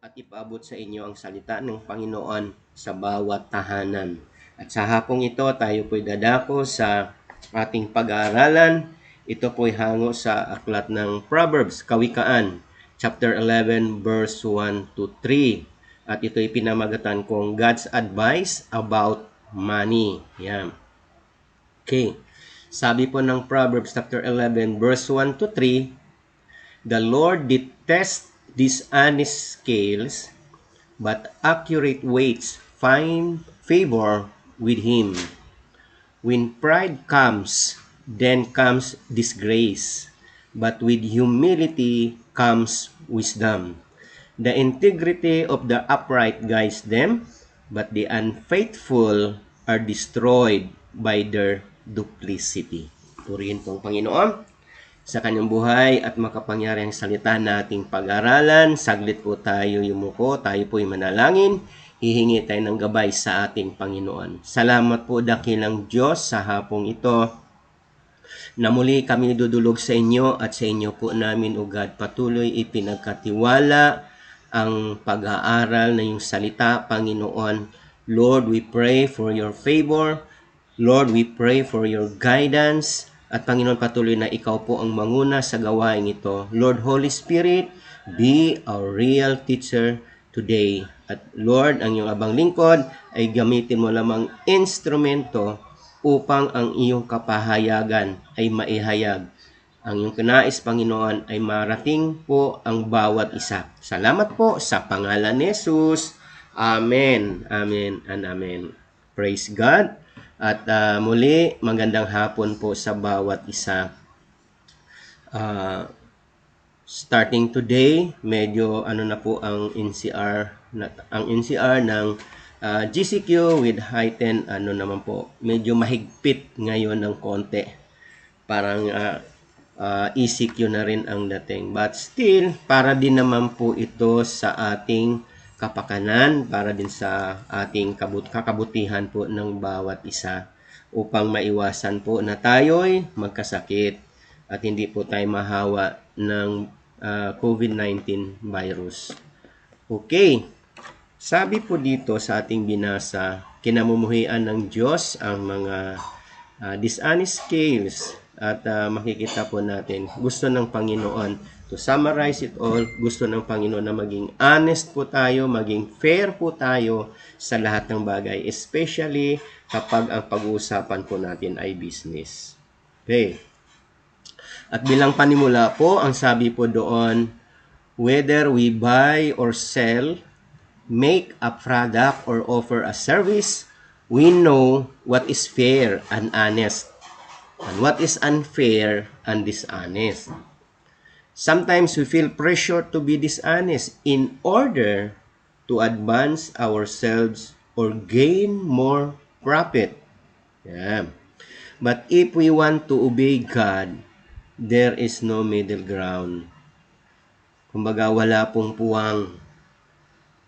at ipaabot sa inyo ang salita ng Panginoon sa bawat tahanan. At sa hapong ito, tayo po'y dadako sa ating pag-aaralan. Ito po'y hango sa aklat ng Proverbs, Kawikaan, chapter 11, verse 1 to 3. At ito'y pinamagatan kong God's advice about money. Yan. Okay. Sabi po ng Proverbs chapter 11, verse 1 to 3, the Lord detests dishonest scales, but accurate weights find favor with him. When pride comes, then comes disgrace, but with humility comes wisdom. The integrity of the upright guides them, but the unfaithful are destroyed by their duplicity. Purihin pong Panginoon sa kanyang buhay at makapangyarihang salita nating pag-aralan. Saglit po tayo yumuko, tayo po'y manalangin. Hihingi tayo ng gabay sa ating Panginoon. Salamat po dakilang Diyos sa hapong ito na muli kami dudulog sa inyo at sa inyo po namin, O God, patuloy ipinagkatiwala ang pag-aaral na yung salita, Panginoon. Lord, we pray for your favor. Lord, we pray for your guidance. At Panginoon, patuloy na ikaw po ang manguna sa gawain ito. Lord, Holy Spirit, be our real teacher today. At Lord, ang iyong abang lingkod ay gamitin mo lamang instrumento upang ang iyong kapahayagan ay maihayag. Ang iyong kanais, Panginoon, ay marating po ang bawat isa. Salamat po sa pangalan ni Jesus. Amen, amen, and amen. Praise God. At muli, magandang hapon po sa bawat isa. Starting today, medyo na po ang NCR, ng GCQ with heightened naman po. Medyo mahigpit ngayon ng konti. Parang ECQ na rin ang dating. But still, para din naman po ito sa ating kapakanan, para din sa ating kakabutihan po ng bawat isa upang maiwasan po na tayo'y magkasakit at hindi po tayo mahawa ng COVID-19 virus. Okay, sabi po dito sa ating binasa, kinamumuhian ng Diyos ang mga dishonest scales at makikita po natin, gusto ng Panginoon. To summarize it all, gusto ng Panginoon na maging honest po tayo, maging fair po tayo sa lahat ng bagay, especially kapag ang pag-uusapan po natin ay business. Okay. At bilang panimula po, ang sabi po doon, whether we buy or sell, make a product or offer a service, we know what is fair and honest, and what is unfair and dishonest. Sometimes we feel pressure to be dishonest in order to advance ourselves or gain more profit. Yeah. But if we want to obey God, there is no middle ground. Kumbaga, wala pong puwang.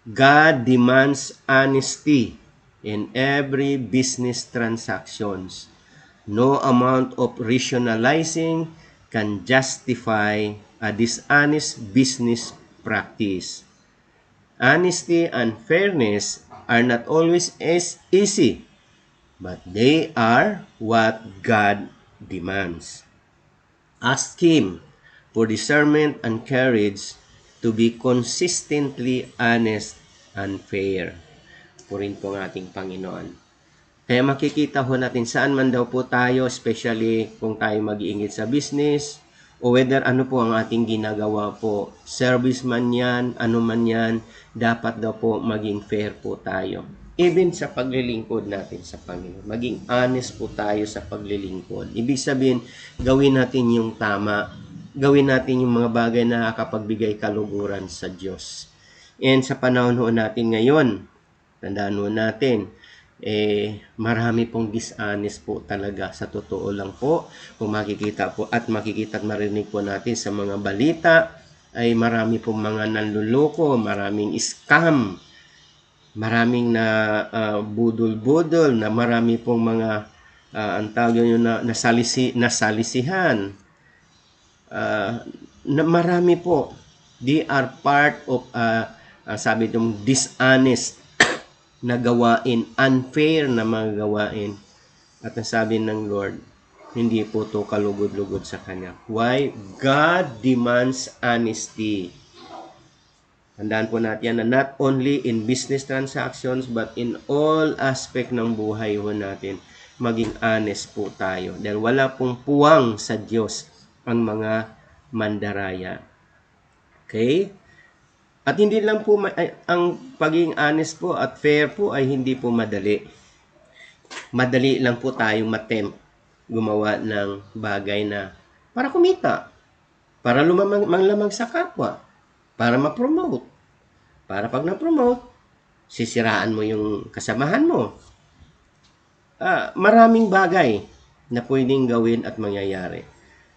God demands honesty in every business transactions. No amount of rationalizing can justify a dishonest business practice. Honesty and fairness are not always as easy, but they are what God demands. Ask Him for discernment and courage to be consistently honest and fair. Purin po ang ating Panginoon. Kaya makikita ho natin saan man daw po tayo, especially kung tayo mag-iingit sa business, o whether ano po ang ating ginagawa po, service man yan, ano man yan, dapat daw po maging fair po tayo. Even sa paglilingkod natin sa Panginoon, maging honest po tayo sa paglilingkod. Ibig sabihin, gawin natin yung tama, gawin natin yung mga bagay na nakapagbigay kaluguran sa Diyos. And sa panahon ho natin ngayon, tandaan ho natin, marami pong dishonest po talaga, sa totoo lang po. Kung makikita po at marinig po natin sa mga balita, ay marami pong mga nanluloko, maraming scam, maraming na budol-budol, na marami pong mga ang tawag yun na nasalisihan, na marami po. They are part of sabi itong dishonest na gawain, unfair na mga gawain. At ang sabi ng Lord, hindi po to kalugod-lugod sa Kanya. Why? God demands honesty. Tandaan po natin yan na not only in business transactions but in all aspect ng buhay po natin, maging honest po tayo. Dahil wala pong puwang sa Diyos ang mga mandaraya. Okay? At hindi lang po, ang pagiging honest po at fair po ay hindi po madali. Madali lang po tayong matempt gumawa ng bagay na para kumita, para manglamang sa kapwa, para ma-promote. Para pag na-promote, sisiraan mo yung kasamahan mo. Maraming bagay na pwedeng gawin at mangyayari.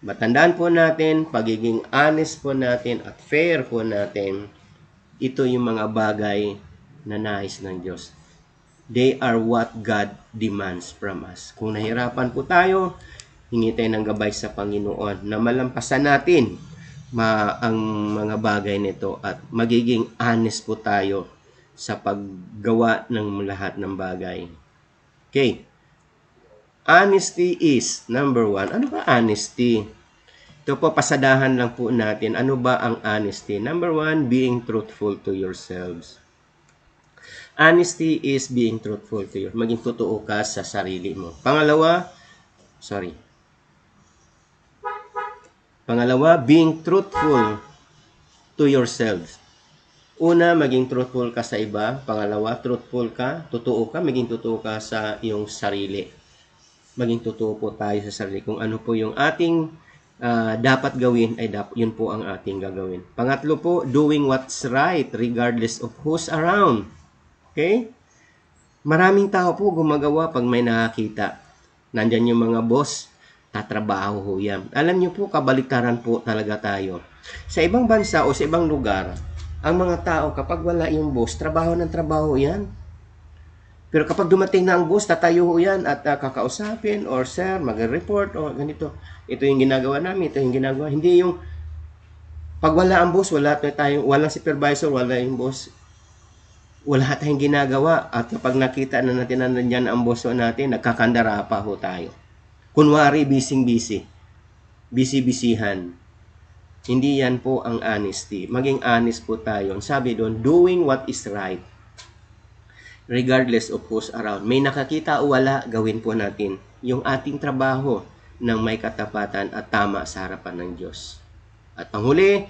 Matandaan po natin, pagiging honest po natin at fair po natin, ito yung mga bagay na nais ng Diyos. They are what God demands from us. Kung nahirapan po tayo, hingi tayo ng gabay sa Panginoon na malampasan natin ang mga bagay nito at magiging honest po tayo sa paggawa ng lahat ng bagay. Okay. Honesty is, number 1. Ano ba honesty? Ito po, pasadahan lang po natin. Ano ba ang honesty? Number 1, being truthful to yourselves. Honesty is being truthful to yourselves. Maging totoo ka sa sarili mo. Pangalawa, being truthful to yourselves. Una, maging truthful ka sa iba. Pangalawa, totoo ka, maging totoo ka sa iyong sarili. Maging totoo po tayo sa sarili. Kung ano po yung ating dapat gawin, ay yun po ang ating gagawin. Pangatlo po, doing what's right regardless of who's around. Okay? Maraming tao po gumagawa pag may nakakita. Nandyan yung mga boss, tatrabaho ho yan. Alam nyo po, kabaliktaran po talaga tayo. Sa ibang bansa o sa ibang lugar, ang mga tao, kapag wala yung boss, trabaho ng trabaho yan. Pero kapag dumating na ang boss, tatayo ho yan at kakausapin or sir, mag-report o ganito. Ito yung ginagawa namin, ito yung ginagawa. Hindi yung pag wala ang boss, walang supervisor, wala yung boss, wala tayong ginagawa. At kapag nakita na natin na nandiyan ang boss natin, nagkakandara pa ho tayo. Kunwari, busy-busy. Busy-busyhan. Hindi yan po ang honesty. Maging honest po tayo. Sabi doon, doing what is right. Regardless of who's around. May nakakita o wala, gawin po natin yung ating trabaho ng may katapatan at tama sa harapan ng Diyos. At panghuli,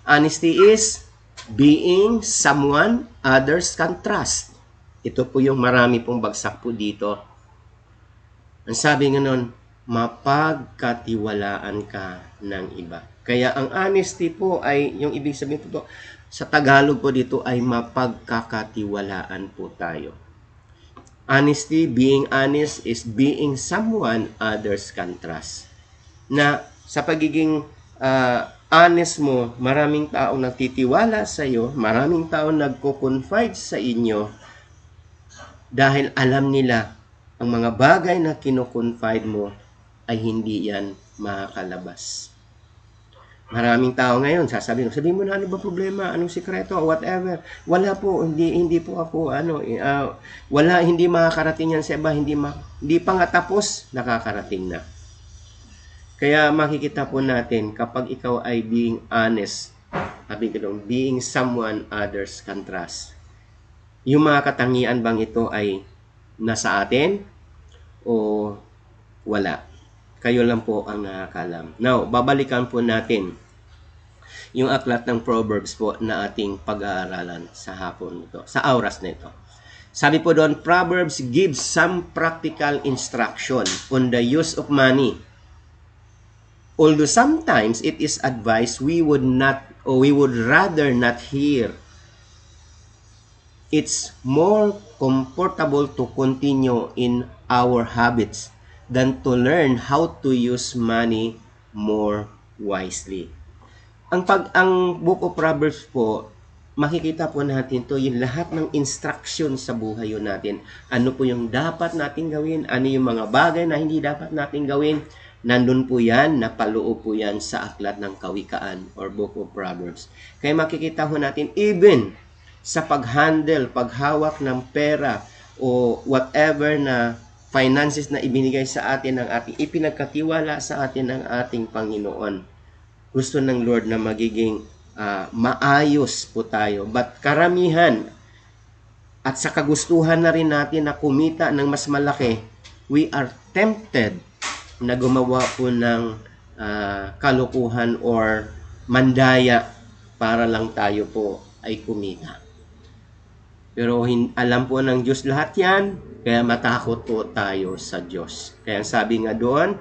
honesty is being someone others can trust. Ito po yung marami pong bagsak po dito. Ang sabi nga nun, mapagkatiwalaan ka ng iba. Kaya ang honesty po ay, yung ibig sabihin po sa Tagalog po dito ay mapagkakatiwalaan po tayo. Honesty, being honest is being someone others can trust. Na sa pagiging honest mo, maraming taong nagtitiwala sa iyo, maraming taong nagko-confide sa inyo dahil alam nila ang mga bagay na kino-confide mo ay hindi yan makakalabas. Maraming tao ngayon, sasabihin mo na ano ba problema, anong sikreto, whatever. Wala po, hindi po ako, hindi makakarating yan sa iba, hindi pa nga tapos, nakakarating na. Kaya makikita po natin, kapag ikaw ay being honest, sabi ko dong, being someone others can trust. Yung mga katangian bang ito ay nasa atin o wala? Kayo lang po ang nakakalam. Now, babalikan po natin yung aklat ng Proverbs po na ating pag-aaralan sa hapon nito, sa oras nito. Sabi po doon, Proverbs gives some practical instruction on the use of money. Although sometimes it is advised we would rather not hear. It's more comfortable to continue in our habits than to learn how to use money more wisely. Ang Book of Proverbs po, makikita po natin to yung lahat ng instruction sa buhay natin. Ano po yung dapat nating gawin, ano yung mga bagay na hindi dapat nating gawin. Nandun po yan, napaloob po yan sa aklat ng Kawikaan or Book of Proverbs. Kaya makikita po natin, even sa pag-handle, paghawak ng pera o whatever na finances na ibinigay sa atin ng ating ipinagkatiwala sa atin ng ating Panginoon. Gusto ng Lord na magiging maayos po tayo. But karamihan at sa kagustuhan na rin natin na kumita ng mas malaki, we are tempted na gumawa po ng kalukuhan or mandaya para lang tayo po ay kumita. Pero alam po ng Diyos lahat yan, kaya matakot po tayo sa Diyos. Kaya sabi nga doon,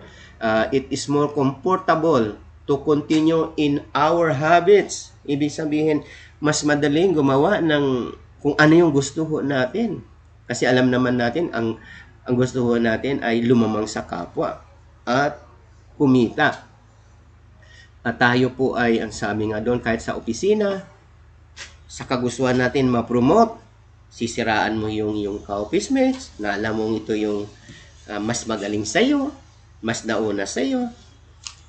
it is more comfortable to continue in our habits. Ibig sabihin, mas madaling gumawa ng kung ano yung gusto natin. Kasi alam naman natin, ang gusto natin ay lumamang sa kapwa at kumita. At tayo po ay, ang sabi nga doon, kahit sa opisina, sa kagustuhan natin ma-promote, sisiraan mo yung ka-office mates na alam mong ito yung mas magaling sa'yo, mas nauna sa'yo.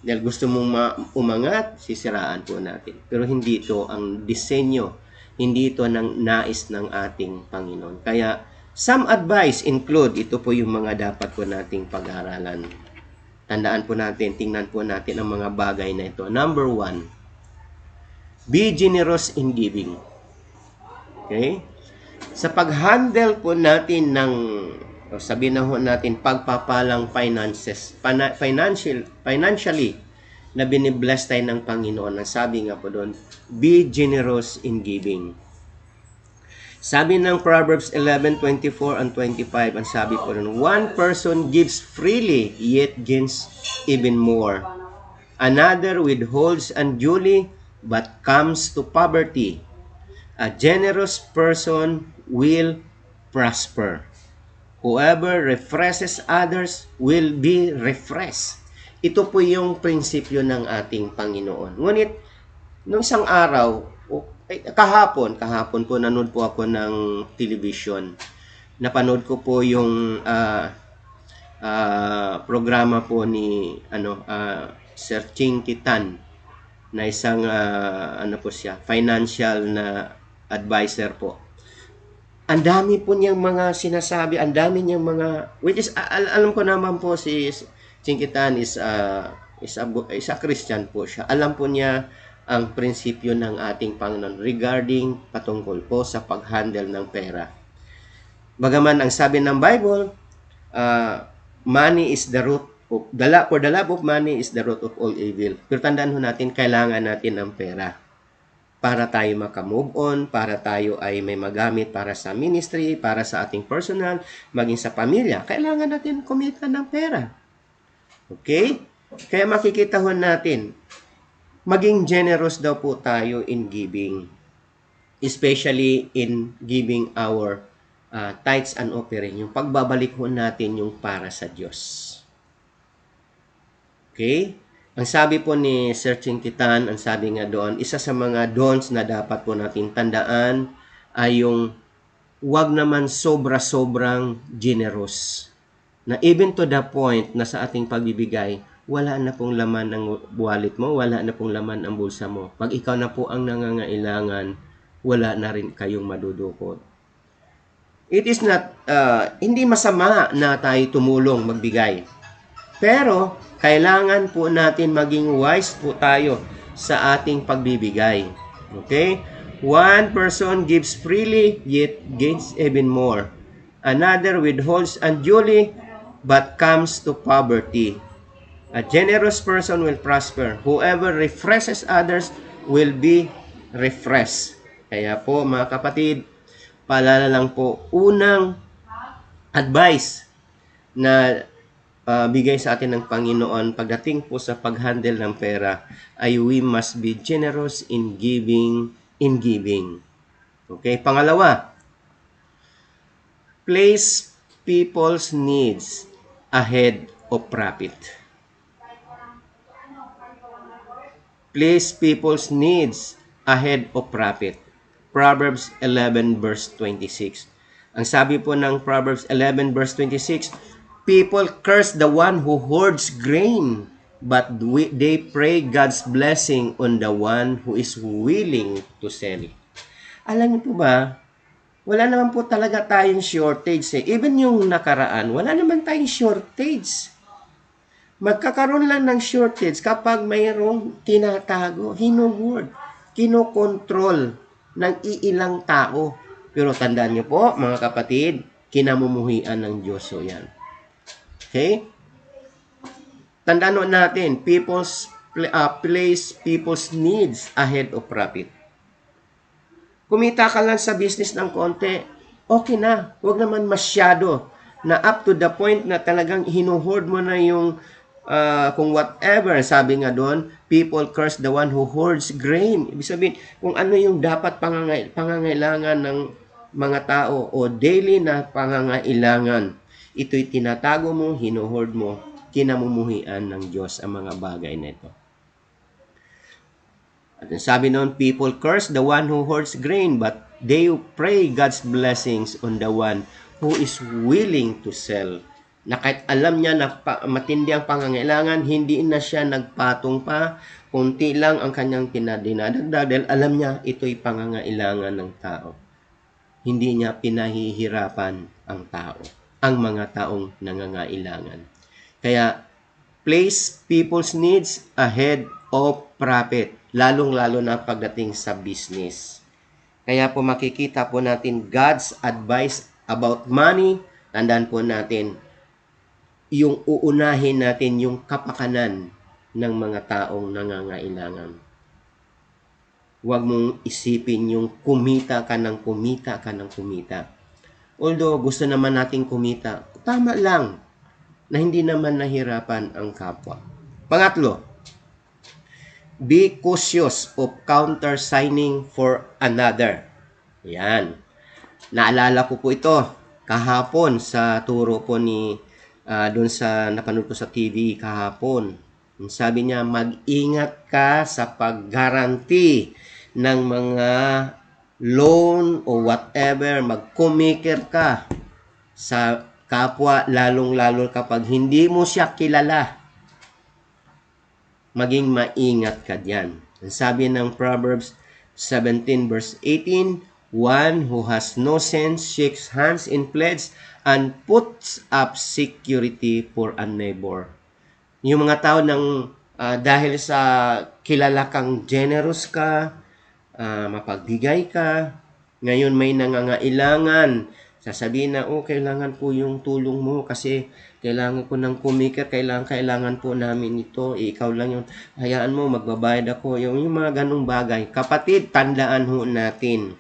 Dahil gusto mong umangat, sisiraan po natin. Pero hindi ito ang disenyo, hindi ito ng nais ng ating Panginoon. Kaya, some advice include, ito po yung mga dapat po nating pag-aralan. Tandaan po natin, tingnan po natin ang mga bagay na ito. Number 1, be generous in giving. Okay? Sa pag-handle po natin ng, sabihin na ho natin, pagpapalang finances, financially, na binibless tayo ng Panginoon. Ang sabi nga po doon, be generous in giving. Sabi ng Proverbs 11:24 and 25, ang sabi po doon, one person gives freely, yet gains even more. Another withholds unduly, but comes to poverty. A generous person will prosper. Whoever refreshes others will be refreshed. Ito po yung prinsipyo ng ating Panginoon. Ngunit, nung isang araw, kahapon po nanood po ako ng television. Napanood ko po yung programa po ni Sir Ching Kitan na isang po siya, financial na advisor po. Ang dami po niyang mga sinasabi, ang dami niyang mga, which is, alam ko naman po si Chinkitan is a Christian po siya. Alam po niya ang prinsipyo ng ating Panginoon regarding patungkol po sa pag-handle ng pera. Bagaman ang sabi ng Bible, money is the root of, for the love of money is the root of all evil. Pero tandaan ho natin, kailangan natin ng pera para tayo makamove on, para tayo ay may magamit para sa ministry, para sa ating personal, maging sa pamilya. Kailangan natin kumita ng pera. Okay? Kaya makikita ho natin, maging generous daw po tayo in giving. Especially in giving our tithes and offering. Yung pagbabalik ho natin yung para sa Diyos. Okay? Ang sabi po ni Sir Chinkitan, ang sabi nga doon, isa sa mga don'ts na dapat po natin tandaan ay yung wag naman sobra-sobrang generous. Na even to the point na sa ating pagbibigay, wala na pong laman ang wallet mo, wala na pong laman ang bulsa mo. Pag ikaw na po ang nangangailangan, wala na rin kayong madudukot. It is not, hindi masama na tayo tumulong magbigay. Pero, kailangan po natin maging wise po tayo sa ating pagbibigay. Okay? One person gives freely, yet gains even more. Another withholds unduly, but comes to poverty. A generous person will prosper. Whoever refreshes others will be refreshed. Kaya po, mga kapatid, paalala lang po, unang advice na bigay sa atin ng Panginoon pagdating po sa pag-handle ng pera ay we must be generous in giving. Okay? Pangalawa, place people's needs ahead of profit. Place people's needs ahead of profit. Proverbs 11 verse 26. Ang sabi po ng Proverbs 11 verse 26, people curse the one who hoards grain, but they pray God's blessing on the one who is willing to sell it. Alam niyo po ba, wala naman po talaga tayong shortage eh. Even yung nakaraan, wala naman tayong shortage. Magkakaroon lang ng shortage kapag mayroong tinatago, hinuhord, kinokontrol ng iilang tao. Pero tandaan niyo po, mga kapatid, kinamumuhian ng Diyos o yan. Okay? Tandaan natin, place people's needs ahead of profit. Kumita ka lang sa business ng konti, okay na. Huwag naman masyado na up to the point na talagang hinuhoard mo na yung kung whatever, sabi nga doon, people curse the one who hoards grain. Ibig sabihin, kung ano yung dapat pangangailangan ng mga tao o daily na pangangailangan, ito'y tinatago mo, hinuhoard mo, kinamumuhian ng Diyos ang mga bagay na ito. At sabi noon, people curse the one who hoards grain, but they pray God's blessings on the one who is willing to sell. Na kahit alam niya na matindi ang pangangailangan, hindi na siya nagpatong pa, kunti lang ang kanyang dinadagdag dahil alam niya ito'y pangangailangan ng tao. Hindi niya pinahihirapan ang tao, ang mga taong nangangailangan. Kaya, place people's needs ahead of profit, lalong-lalo na pagdating sa business. Kaya po makikita po natin God's advice about money. Tandaan po natin, yung uunahin natin yung kapakanan ng mga taong nangangailangan. Huwag mong isipin yung kumita ka ng kumita. Although gusto naman nating kumita, tama lang na hindi naman nahirapan ang kapwa. Pangatlo, be cautious of counter-signing for another. Yan. Naalala ko po ito kahapon sa turo po ni doon sa napanood ko sa TV kahapon. Sabi niya, mag-ingat ka sa pag-guarantee ng mga loan o whatever, mag-commaker ka sa kapwa, lalong-lalo kapag hindi mo siya kilala. Maging maingat ka diyan. Ang sabi ng Proverbs 17 verse 18, one who has no sense shakes hands in pledge and puts up security for a neighbor. Yung mga tao ng dahil sa kilala kang generous ka, mapagbigay ka, ngayon may nangangailangan, sasabihin na, kailangan po yung tulong mo kasi kailangan ko ng kumikir, kailangan po namin ito, ikaw lang yung, hayaan mo, magbabayad ako, yung mga ganong bagay. Kapatid, tandaan ho natin,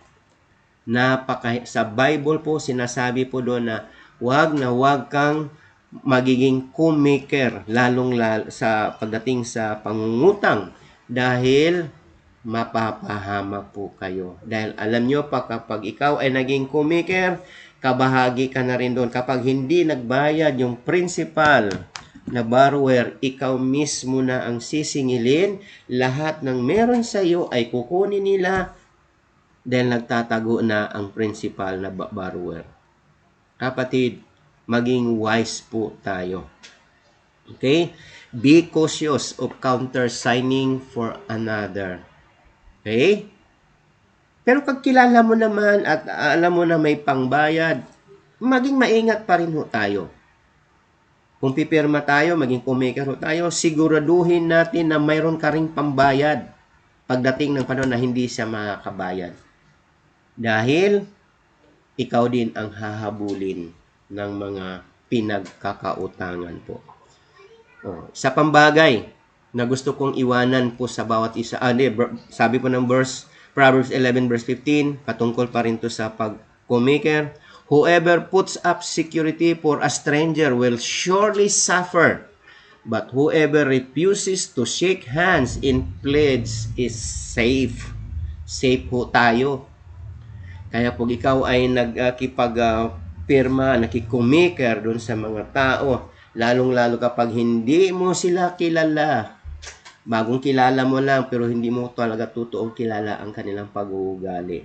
sa Bible po, sinasabi po doon na, wag kang magiging kumikir, sa pagdating sa pangungutang, dahil mapapahama po kayo. Dahil alam nyo pa, kapag ikaw ay naging kumikir, kabahagi ka na rin doon. Kapag hindi nagbayad yung principal na borrower, ikaw mismo na ang sisingilin. Lahat ng meron sa iyo ay kukunin nila dahil nagtatago na ang principal na borrower. Kapatid, maging wise po tayo. Okay? Be cautious of counter-signing for another. Okay? Pero pag kilala mo naman at alam mo na may pangbayad, maging maingat pa rin ho tayo. Kung pipirma tayo, maging kumikir ho tayo, siguraduhin natin na mayroon ka ring pambayad pagdating ng panahon na hindi siya makakabayad. Dahil ikaw din ang hahabulin ng mga pinagkakautangan po. Sa pambagay na gusto kong iwanan po sa bawat isa, sabi po ng Proverbs 11 verse 15, patungkol pa rin to sa pag-kumikir. Whoever puts up security for a stranger will surely suffer, but whoever refuses to shake hands in pledge is safe. Safe ho tayo. Kaya pag ikaw ay nagkipag-pirma, nakikumikir doon sa mga tao, lalong-lalo kapag hindi mo sila kilala, bagong kilala mo lang pero hindi mo talaga totoong kilala ang kanilang pag-uugali.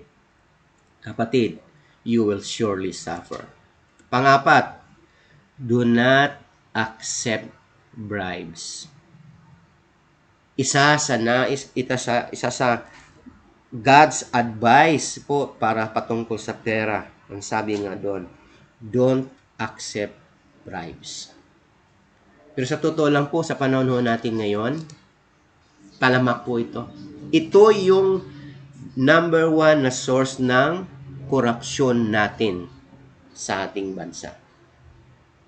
Kapatid, you will surely suffer. Pangapat, do not accept bribes. Isa sa God's advice po para patungkol sa pera. Ang sabi nga doon, don't accept bribes. Pero sa totoo lang po, sa panahon natin ngayon, talamak po ito. Ito yung number one na source ng korupsyon natin sa ating bansa.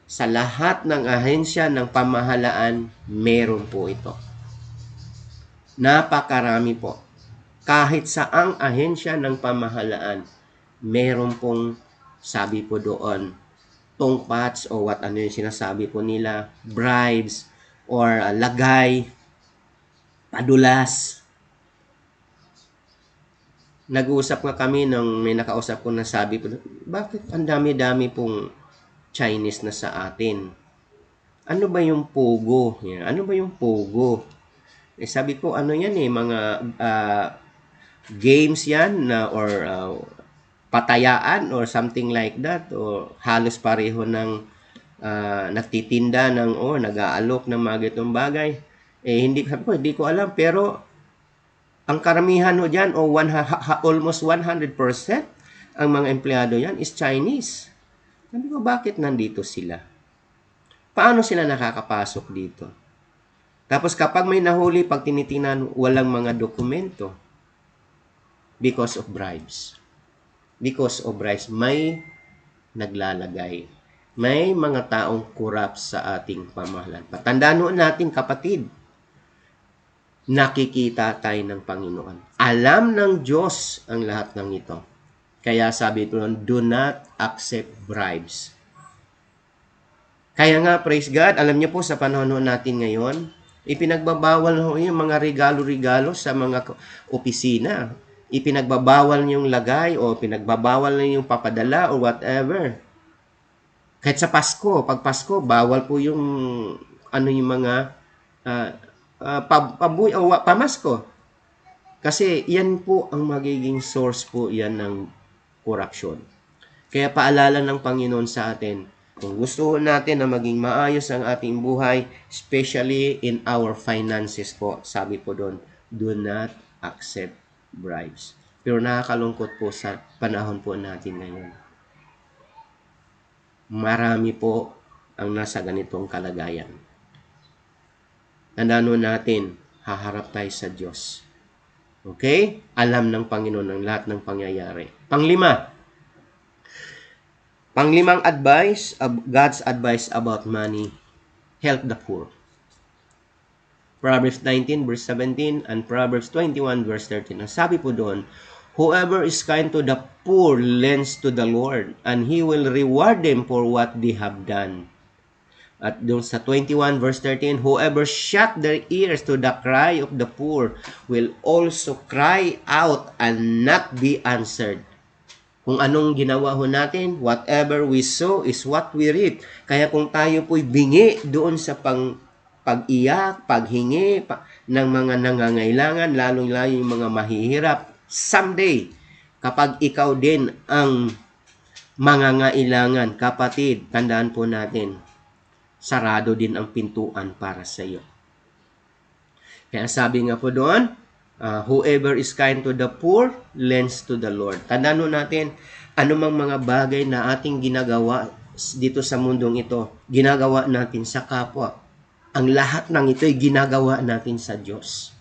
Sa lahat ng ahensya ng pamahalaan, meron po ito. Napakarami po. Kahit saang ahensya ng pamahalaan, meron pong sabi po doon, tongpats o what ano yung sinasabi po nila, bribes or lagay, padulas. Nag-uusap nga kami nung may nakausap ko na sabi po, bakit ang dami-dami pong Chinese na sa atin? Ano ba yung pogo? Ano ba yung pogo? Sabi ko, ano yan mga games yan na or patayaan or something like that o halos pareho ng nagtitinda ng nag-aalok ng mga gitong bagay. Hindi ko alam pero ang karamihan ho dyan almost 100% ang mga empleyado yan is Chinese. Sabi ko, bakit nandito sila? Paano sila nakakapasok dito? Tapos kapag may nahuli, pag tinitingnan, walang mga dokumento. Because of bribes. Because of bribes, may naglalagay. May mga taong corrupt sa ating pamahalaan. Patandaan natin, kapatid, nakikita tayo ng Panginoon. Alam ng Diyos ang lahat ng ito. Kaya sabi ito, do not accept bribes. Kaya nga, praise God, alam niyo po sa panahon natin ngayon, ipinagbabawal yung mga regalo-regalo sa mga opisina. Ipinagbabawal yung lagay o pinagbabawal yung papadala or whatever. Kahit sa Pasko, pag Pasko, bawal po yung yung mga pamasko. Kasi yan po ang magiging source po yan ng korupsyon. Kaya paalala ng Panginoon sa atin, kung gusto natin na maging maayos ang ating buhay, especially in our finances po, sabi po doon, do not accept bribes. Pero nakakalungkot po sa panahon po natin ngayon. Marami po ang nasa ganitong kalagayan. Tandaan natin, haharap tayo sa Diyos. Okay? Alam ng Panginoon ang lahat ng pangyayari. Panglimang advice, God's advice about money, help the poor. Proverbs 19 verse 17 and Proverbs 21 verse 13. Ang sabi po doon, whoever is kind to the poor lends to the Lord, and He will reward them for what they have done. At doon sa 21 verse 13, whoever shut their ears to the cry of the poor will also cry out and not be answered. Kung anong ginawa ho natin, whatever we sow is what we reap. Kaya kung tayo po'y bingi doon sa pag-iyak, paghingi ng mga nangangailangan, lalong-lalo yung mga mahihirap, someday, kapag ikaw din ang mangangailangan, kapatid, tandaan po natin, sarado din ang pintuan para sa iyo. Kaya sabi nga po doon, whoever is kind to the poor, lends to the Lord. Tandaan natin, anumang mga bagay na ating ginagawa dito sa mundong ito, ginagawa natin sa kapwa. Ang lahat ng ito ay ginagawa natin sa Diyos.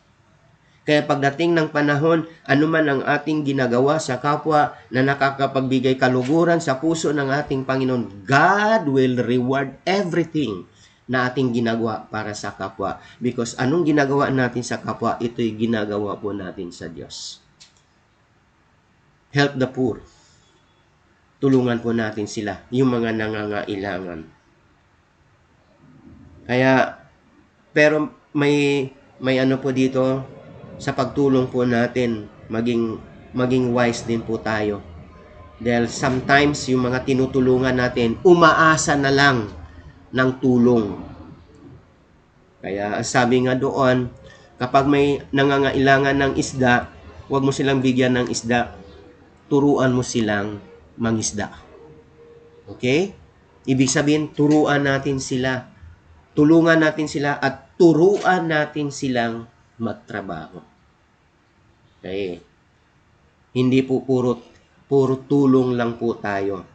Kaya pagdating ng panahon, anuman ang ating ginagawa sa kapwa na nakakapagbigay kaluguran sa puso ng ating Panginoon, God will reward everything na ating ginagawa para sa kapwa. Because anong ginagawa natin sa kapwa, ito'y ginagawa po natin sa Diyos. Help the poor. Tulungan po natin sila, yung mga nangangailangan. Kaya, pero may ano po dito, sa pagtulong po natin, maging wise din po tayo. Dahil sometimes, yung mga tinutulungan natin, umaasa na lang ng tulong. Kaya sabi nga doon, kapag may nangangailangan ng isda, huwag mo silang bigyan ng isda, turuan mo silang mangisda. Okay? Ibig sabihin, turuan natin sila, tulungan natin sila, at turuan natin silang magtrabaho. Okay? Hindi po puro tulong lang po tayo.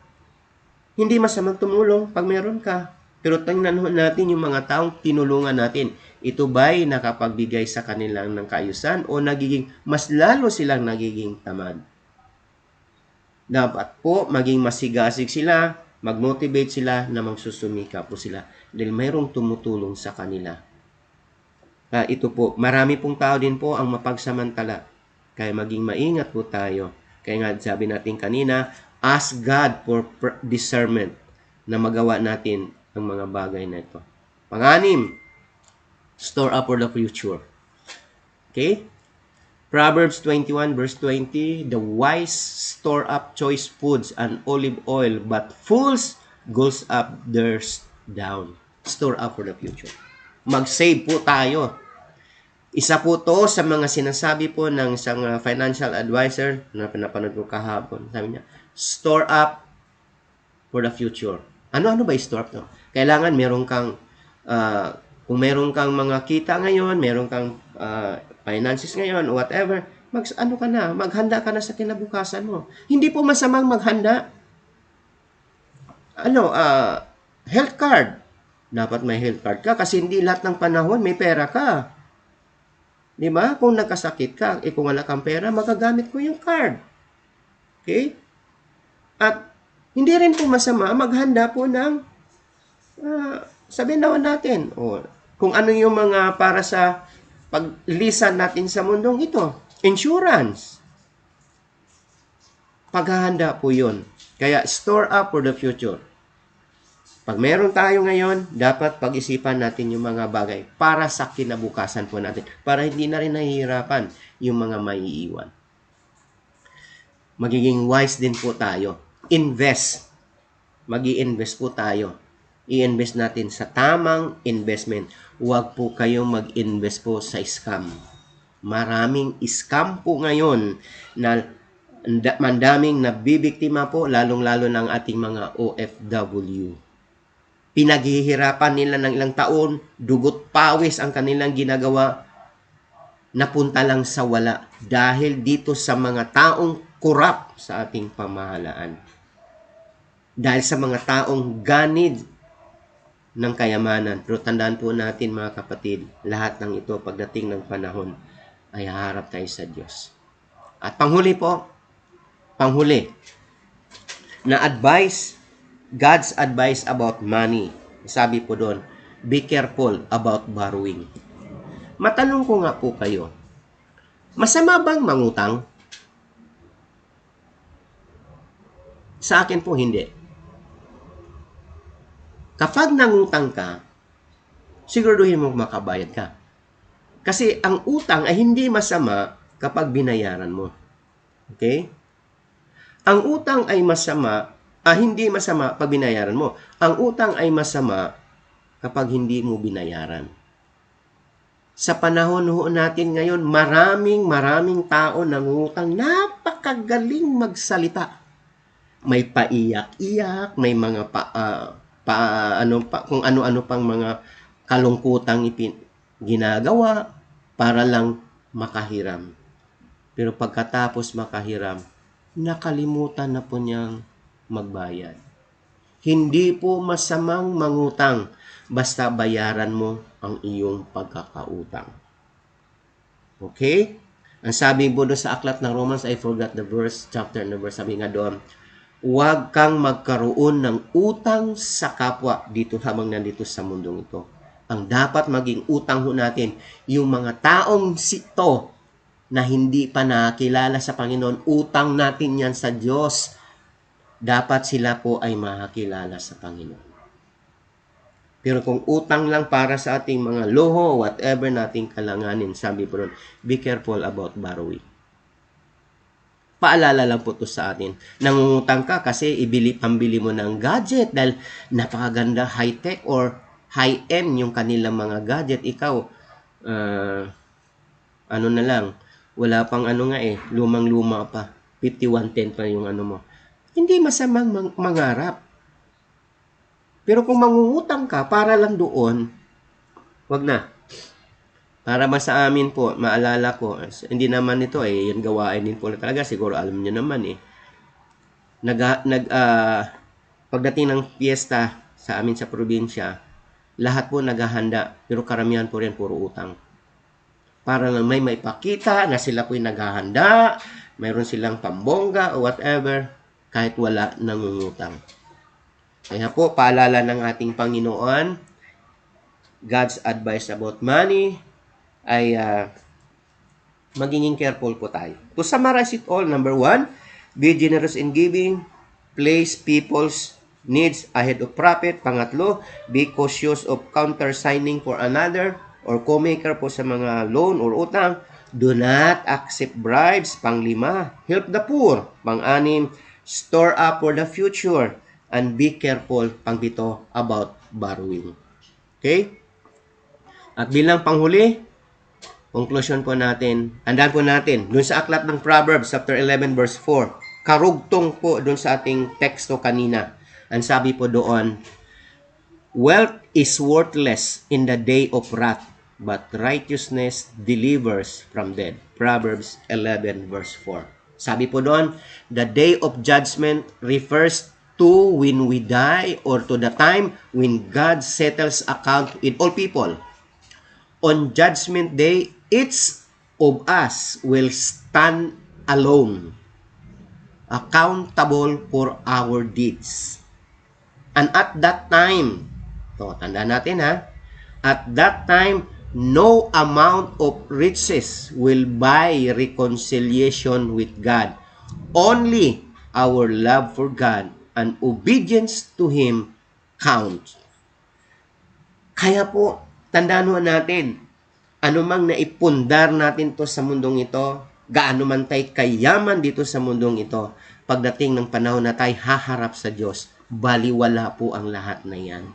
Hindi masamang tumulong pag meron ka. Pero tingnan natin yung mga taong tinulungan natin. Ito ba'y nakapagbigay sa kanilang ng kaayusan o mas lalo silang nagiging tamad? Dapat po maging masigasig sila, mag-motivate sila na magsusumika po sila dahil mayroong tumutulong sa kanila. Ito po, marami pong tao din po ang mapagsamantala. Kaya maging maingat po tayo. Kaya nga sabi natin kanina, ask God for discernment na magawa natin ang mga bagay na ito. Pang-anim, store up for the future. Okay? Proverbs 21 verse 20, the wise store up choice foods and olive oil, but fools goes up theirs down. Store up for the future. Mag-save po tayo. Isa po to sa mga sinasabi po ng isang financial advisor na pinapanood ko kahapon. Sabi niya, store up for the future. Ano ba yung store up to? Kailangan meron kang, kung meron kang mga kita ngayon, meron kang finances ngayon, whatever, maghanda ka na sa kinabukasan mo. Hindi po masamang maghanda. Health card. Dapat may health card ka kasi hindi lahat ng panahon may pera ka. Di ba? Kung nagkasakit ka, kung wala kang pera, magagamit ko yung card. Okay? At hindi rin po masama maghanda po ng sabihin natin, kung ano yung mga para sa paglisan natin sa mundong ito. Insurance. Paghahanda po yun. Kaya store up for the future. Pag meron tayo ngayon, dapat pag-isipan natin yung mga bagay para sa kinabukasan po natin. Para hindi na rin nahihirapan yung mga maiiwan. Magiging wise din po tayo. Invest. Mag-i-invest po tayo. I-invest natin sa tamang investment. Huwag po kayong mag-invest po sa scam. Maraming scam po ngayon na mandaming nabibiktima po, lalong-lalo ng ating mga OFW. Pinaghihirapan nila ng ilang taon, dugot pawis ang kanilang ginagawa, napunta lang sa wala dahil dito sa mga taong korap sa ating pamahalaan. Dahil sa mga taong ganid ng kayamanan. Pero tandaan po natin mga kapatid, lahat ng ito pagdating ng panahon ay haharap tayo sa Diyos. At panghuli na advice, God's advice about money. Sabi po doon, be careful about borrowing. Matanong ko nga po kayo, masama bang mangutang? Sa akin po hindi. Kapag nangutang ka, siguraduhin mo makabayad ka. Kasi ang utang ay hindi masama kapag binayaran mo. Okay? Ang utang ay hindi masama pag binayaran mo. Ang utang ay masama kapag hindi mo binayaran. Sa panahon natin ngayon, maraming tao nangutang, napakagaling magsalita. May paiyak-iyak, may mga kung ano-ano pang mga kalungkutang ginagawa para lang makahiram. Pero pagkatapos makahiram, nakalimutan na po niyang magbayad. Hindi po masamang mangutang basta bayaran mo ang iyong pagkakautang. Okay? Ang sabi po doon sa aklat ng Romans, I forgot the verse, chapter and the verse, sabi nga doon, huwag kang magkaroon ng utang sa kapwa dito habang nandito sa mundong ito. Ang dapat maging utang ho natin, yung mga taong sito na hindi pa nakakilala sa Panginoon, utang natin yan sa Diyos. Dapat sila po ay makakilala sa Panginoon. Pero kung utang lang para sa ating mga luho, whatever nating kalanganin, sabi po ron, be careful about borrowing. Paalala lang po to sa atin. Nangungutang ka kasi pambili mo ng gadget dahil napakaganda high-tech or high-end yung kanilang mga gadget. Ikaw, na lang, wala pang lumang-luma pa. 5110 pa yung mo. Hindi masamang mangarap. Pero kung mangungutang ka para lang doon, wag na. Para ba sa amin po, maalala ko, hindi naman ito yung gawain din po na talaga, siguro alam niyo naman pagdating ng piyesta sa amin sa probinsya, lahat po naghahanda, pero karamihan po rin puro utang. Para lang may maipakita na sila po'y naghahanda, mayroon silang pambongga o whatever, kahit wala nangungutang. Kaya po, paalala ng ating Panginoon, God's advice about money ay magiging careful po tayo. To summarize it all, number 1, be generous in giving, place people's needs ahead of profit. Pangatlo, be cautious of countersigning for another or co-maker po sa mga loan or utang. Do not accept bribes. Panglima, help the poor. Pang-anim, store up for the future. And be careful, pangpito, about borrowing. Okay? At bilang panghuli, conclusion po natin, tandaan po natin, dun sa aklat ng Proverbs, chapter 11, verse 4, karugtong po dun sa ating teksto kanina. Ang sabi po doon, wealth is worthless in the day of wrath, but righteousness delivers from death. Proverbs 11, verse 4. Sabi po doon, the day of judgment refers to when we die or to the time when God settles account with all people. On judgment day, each of us will stand alone, accountable for our deeds. And at that time, tandaan natin at that time, no amount of riches will buy reconciliation with God. Only our love for God and obedience to Him count. Kaya po, tandaan natin, anumang naipundar natin to sa mundong ito, gaano man tayo kayaman dito sa mundong ito, pagdating ng panahon na tayo haharap sa Diyos, baliwala po ang lahat na yan.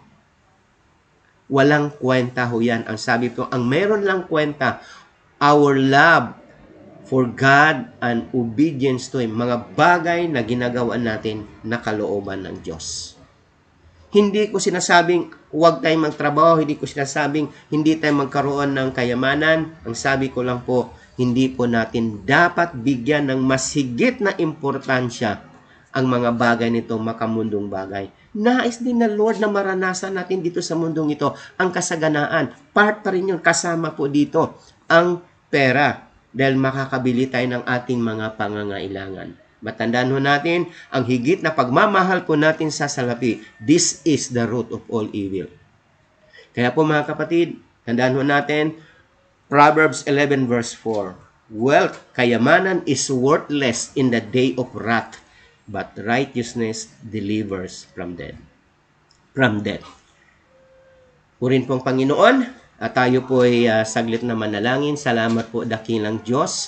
Walang kwenta ho yan. Ang sabi po, ang meron lang kwenta, our love for God and obedience to Him, mga bagay na ginagawa natin na kalooban ng Diyos. Hindi ko sinasabing huwag tayong magtrabaho, hindi ko sinasabing hindi tayo magkaroon ng kayamanan. Ang sabi ko lang po, hindi po natin dapat bigyan ng mas higit na importansya ang mga bagay nito, makamundong bagay. Nais din na Lord na maranasan natin dito sa mundong ito ang kasaganaan. Part pa rin yun, kasama po dito ang pera dahil makakabili tayo ng ating mga pangangailangan. Matandaan ho natin, ang higit na pagmamahal po natin sa salapi, this is the root of all evil. Kaya po mga kapatid, tandaan ho natin, Proverbs 11 verse 4, wealth, kayamanan is worthless in the day of wrath, but righteousness delivers from death. From death. Purin pong Panginoon, at tayo po ay saglit na manalangin. Salamat po dakilang Diyos.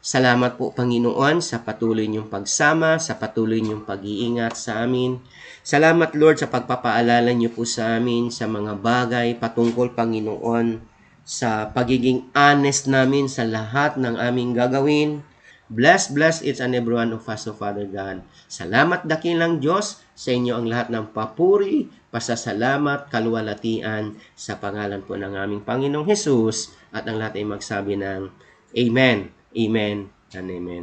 Salamat po, Panginoon, sa patuloy niyong pagsama, sa patuloy niyong pag-iingat sa amin. Salamat, Lord, sa pagpapaalala niyo po sa amin sa mga bagay patungkol, Panginoon, sa pagiging honest namin sa lahat ng aming gagawin. Bless each and every one of us, O Father God. Salamat, dakilang Diyos, sa inyo ang lahat ng papuri, pasasalamat, kaluwalhatian sa pangalan po ng aming Panginoong Hesus, at ang lahat ay magsabi ng Amen. Amen and amen.